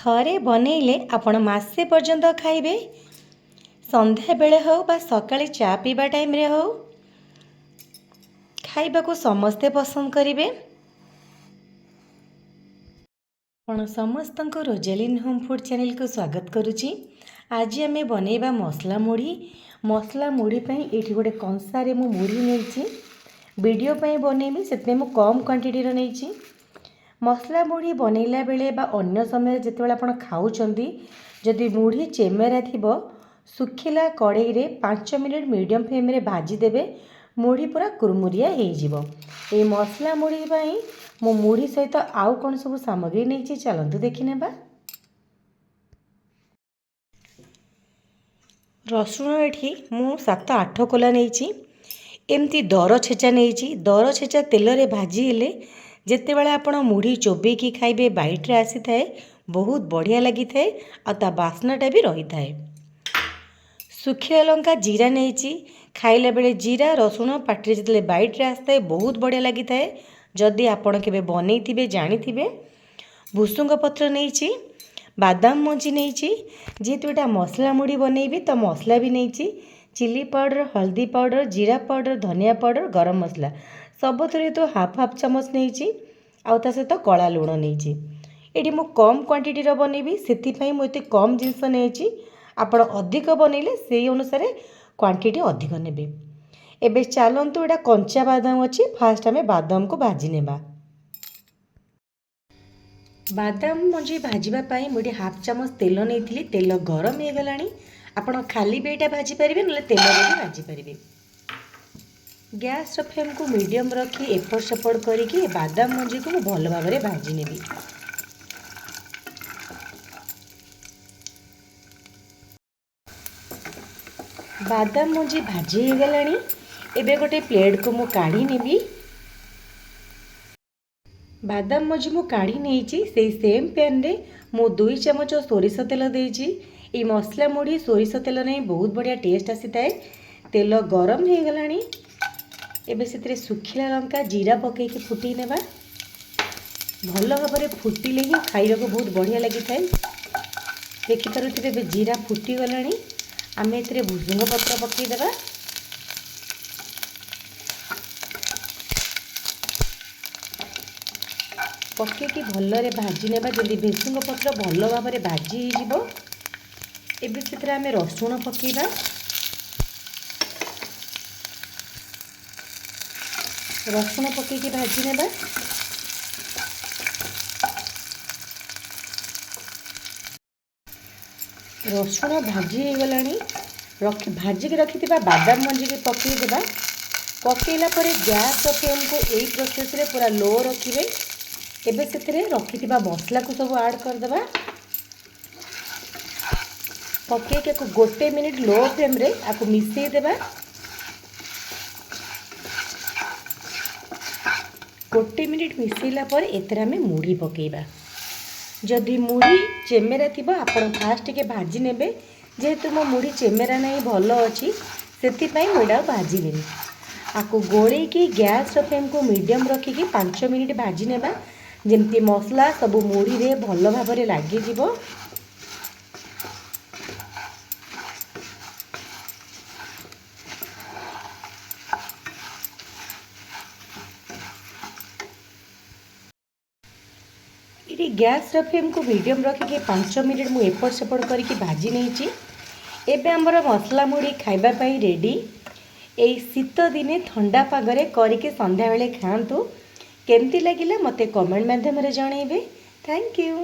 ଥରେ ବନେଇଲେ ଆପଣ ମାସେ ପର୍ଯ୍ୟନ୍ତ ଖାଇବେ। ସନ୍ଧ୍ୟାବେଳେ ହେଉ ବା ସକାଳେ ଚା ପିଇବା ଟାଇମ୍ରେ ହେଉ ଖାଇବାକୁ ସମସ୍ତେ ପସନ୍ଦ କରିବେ। ଆପଣ ସମସ୍ତଙ୍କୁ ରୋଜାଲିନ୍ ହୋମ୍ ଫୁଡ୍ ଚ୍ୟାନେଲକୁ ସ୍ୱାଗତ କରୁଛି। ଆଜି ଆମେ ବନେଇବା ମସଲା ମୁଢ଼ି। ମସଲା ମୁଢ଼ି ପାଇଁ ଏଇଠି ଗୋଟେ କଂସାରେ ମୁଁ ମୁଢ଼ି ନେଇଛି। ଭିଡ଼ିଓ ପାଇଁ ବନେଇବି, ସେଥିପାଇଁ ମୁଁ କମ୍ କ୍ୱାଣ୍ଟିଟିର ନେଇଛି। ମସଲା ମୁଢ଼ି ବନେଇଲା ବେଳେ ବା ଅନ୍ୟ ସମୟରେ ଯେତେବେଳେ ଆପଣ ଖାଉଛନ୍ତି, ଯଦି ମୁଢ଼ି ଚେମେରା ଥିବ, ଶୁଖିଲା କଡ଼େଇରେ 5 ମିନିଟ୍ ମିଡ଼ିୟମ୍ ଫ୍ଲେମ୍ରେ ଭାଜିଦେବେ। ମୁଢ଼ି ପୁରା କୁରମୁରିଆ ହେଇଯିବ। এই ମସଲା ମୁଢ଼ି ପାଇଁ ମୁଁ ମୁଢ଼ି ସହିତ ଆଉ କ'ଣ ସବୁ ସାମଗ୍ରୀ ନେଇଛି ଚାଲନ୍ତୁ ଦେଖିନେବା। ରସୁଣ ଏଠି ମୁଁ 7-8 କୋଲା ନେଇଛି। ଏମିତି ଦର ଛେଚା ନେଇଛି। ଦର ଛେଚା ତେଲରେ ଭାଜି ହେଲେ ଯେତେବେଳେ ଆପଣ ମୁଢ଼ି ଚୋବେଇକି ଖାଇବେ, ବାଇଟ୍ରେ ଆସିଥାଏ, ବହୁତ ବଢ଼ିଆ ଲାଗିଥାଏ ଆଉ ତା ବାସ୍ନାଟା ବି ରହିଥାଏ। ଶୁଖିଲା ଲଙ୍କା ଜିରା ନେଇଛି। ଖାଇଲା ବେଳେ ଜିରା ରସୁଣ ପାଟିରେ ଯେତେବେଳେ ବାଇଟ୍ରେ ଆସିଥାଏ ବହୁତ ବଢ଼ିଆ ଲାଗିଥାଏ। ଯଦି ଆପଣ କେବେ ବନେଇଥିବେ ଜାଣିଥିବେ। ଭୃଷଙ୍ଗ ପତ୍ର ନେଇଛି। ବାଦାମ ମଞ୍ଜି ନେଇଛି। ଯେହେତୁ ଏଇଟା ମସଲା ମୁଢ଼ି ବନେଇବି ତ ମସଲା ବି ନେଇଛି। ଚିଲି ପାଉଡ଼ର, ହଳଦୀ ପାଉଡ଼ର, ଜିରା ପାଉଡ଼ର, ଧନିଆ ପାଉଡ଼ର, ଗରମ ମସଲା ସବୁଥିରେ ତ ହାଫ୍ ଚାମଚ ନେଇଛି। ଆଉ ତା ସହିତ କଳା ଲୁଣ ନେଇଛି। ଏଠି ମୁଁ କମ୍ କ୍ୱାଣ୍ଟିଟିର ବନେଇବି, ସେଥିପାଇଁ ମୁଁ ଏତେ କମ୍ ଜିନିଷ ନେଇଛି। ଆପଣ ଅଧିକ ବନେଇଲେ ସେଇ ଅନୁସାରେ କ୍ୱାଣ୍ଟିଟି ଅଧିକ ନେବେ। ଏବେ ଚାଲନ୍ତୁ, ଏଇଟା କଞ୍ଚା ବାଦାମ ଅଛି, ଫାଷ୍ଟ ଆମେ ବାଦାମକୁ ଭାଜି ନେବା। ବାଦାମ ମଞ୍ଜି ଭାଜିବା ପାଇଁ ମୁଁ ଏଠି ହାଫ୍ ଚାମଚ ତେଲ ନେଇଥିଲି। ତେଲ ଗରମ ହେଇଗଲାଣି। ଆପଣ ଖାଲି ବି ଏଇଟା ଭାଜି ପାରିବେ, ନହେଲେ ତେଲରେ ବି ଭାଜି ପାରିବେ। ଗ୍ୟାସ୍ର ଫ୍ଲେମ୍କୁ ମିଡ଼ିୟମ୍ ରଖି ଏପଟ ସେପଟ କରିକି ବାଦାମ ମଞ୍ଜିକୁ ମୁଁ ଭଲ ଭାବରେ ଭାଜି ନେବି। ବାଦାମ ମଞ୍ଜି ଭାଜି ହେଇଗଲାଣି। ଏବେ ଗୋଟେ ପ୍ଲେଟ୍କୁ ମୁଁ କାଢ଼ି ନେବି। ବାଦାମ ମଞ୍ଜି ମୁଁ କାଢ଼ି ନେଇଛି। ସେଇ ସେମ୍ ପ୍ୟାନ୍ରେ ମୁଁ 2 ଚାମଚ ସୋରିଷ ତେଲ ଦେଇଛି। ଏଇ ମସଲା ମୁଢ଼ି ସୋରିଷ ତେଲରେ ବହୁତ ବଢ଼ିଆ ଟେଷ୍ଟ ଆସିଥାଏ। ତେଲ ଗରମ ହେଇଗଲାଣି। ଏବେ ସେଥିରେ ଶୁଖିଲା ଲଙ୍କା ଜିରା ପକାଇକି ଫୁଟାଇ ନେବା। ଭଲ ଭାବରେ ଫୁଟିଲେ ହିଁ ଖାଇବାକୁ ବହୁତ ବଢ଼ିଆ ଲାଗିଥାଏ। ଦେଖିପାରୁଥିବେ ଏବେ ଜିରା ଫୁଟିଗଲାଣି। ଆମେ ଏଥିରେ ଭୃଷଙ୍ଗ ପତ୍ର ପକାଇଦେବା। ପକାଇକି ଭଲରେ ଭାଜି ନେବା। ଯଦି ଭୃଷଙ୍ଗ ପତ୍ର ଭଲ ଭାବରେ ଭାଜି ହେଇଯିବ, ଏବେ ସେଥିରେ ଆମେ ରସୁଣ ପକାଇବା। ରସୁଣ ପକାଇକି ଭାଜି ନେବା। ରସୁଣ ଭାଜି ହେଇଗଲାଣି। ଭାଜିକି ରଖିଥିବା ବାଦାମ ମଞ୍ଜିକି ପକାଇଦେବା। ପକାଇଲା ପରେ ଗ୍ୟାସ୍ର ଫ୍ଲେମ୍କୁ ଏଇ ପ୍ରୋସେସ୍ରେ ପୁରା ଲୋ ରଖିବେ। ଏବେ ସେଥିରେ ରଖିଥିବା ମସଲାକୁ ସବୁ ଆଡ଼୍ କରିଦେବା। ପକାଇକି ଆକୁ 1 ମିନିଟ୍ ଲୋ ଫ୍ଲେମ୍ରେ ଆକୁ ମିଶାଇ ଦେବା। 1 ମିନିଟ୍ ମିଶାଇଲା ପରେ ଏଥିରେ ଆମେ ମୁଢ଼ି ପକାଇବା। ଯଦି ମୁଢ଼ି ଚେମେରା ଥିବ ଆପଣ ଫାଷ୍ଟ ଟିକେ ଭାଜି ନେବେ। ଯେହେତୁ ମୋ ମୁଢ଼ି ଚେମେରା ନାହିଁ, ଭଲ ଅଛି, ସେଥିପାଇଁ ମୁଁ ଏଇଟା ଭାଜିବିନି। ଆକୁ ଗୋଳେଇକି ଗ୍ୟାସ୍ର ଫ୍ଲେମ୍କୁ ମିଡ଼ିୟମ୍ ରଖିକି 5 ମିନିଟ୍ ଭାଜି ନେବା, ଯେମିତି ମସଲା ସବୁ ମୁଢ଼ିରେ ଭଲ ଭାବରେ ଲାଗିଯିବ। ଏଠି ଗ୍ୟାସ୍ର ଫ୍ଲେମ୍କୁ ମିଡ଼ିୟମ୍ ରଖିକି 5 ମିନିଟ୍ ମୁଁ ଏପଟ ସେପଟ କରିକି ଭାଜି ନେଇଛି। ଏବେ ଆମର ମସଲା ମୁଢ଼ି ଖାଇବା ପାଇଁ ରେଡ଼ି। ଏଇ ଶୀତ ଦିନେ ଥଣ୍ଡା ପାଗରେ କରିକି ସନ୍ଧ୍ୟାବେଳେ ଖାଆନ୍ତୁ। କେମିତି ଲାଗିଲା ମୋତେ କମେଣ୍ଟ ମାଧ୍ୟମରେ ଜଣାଇବେ। Thank you.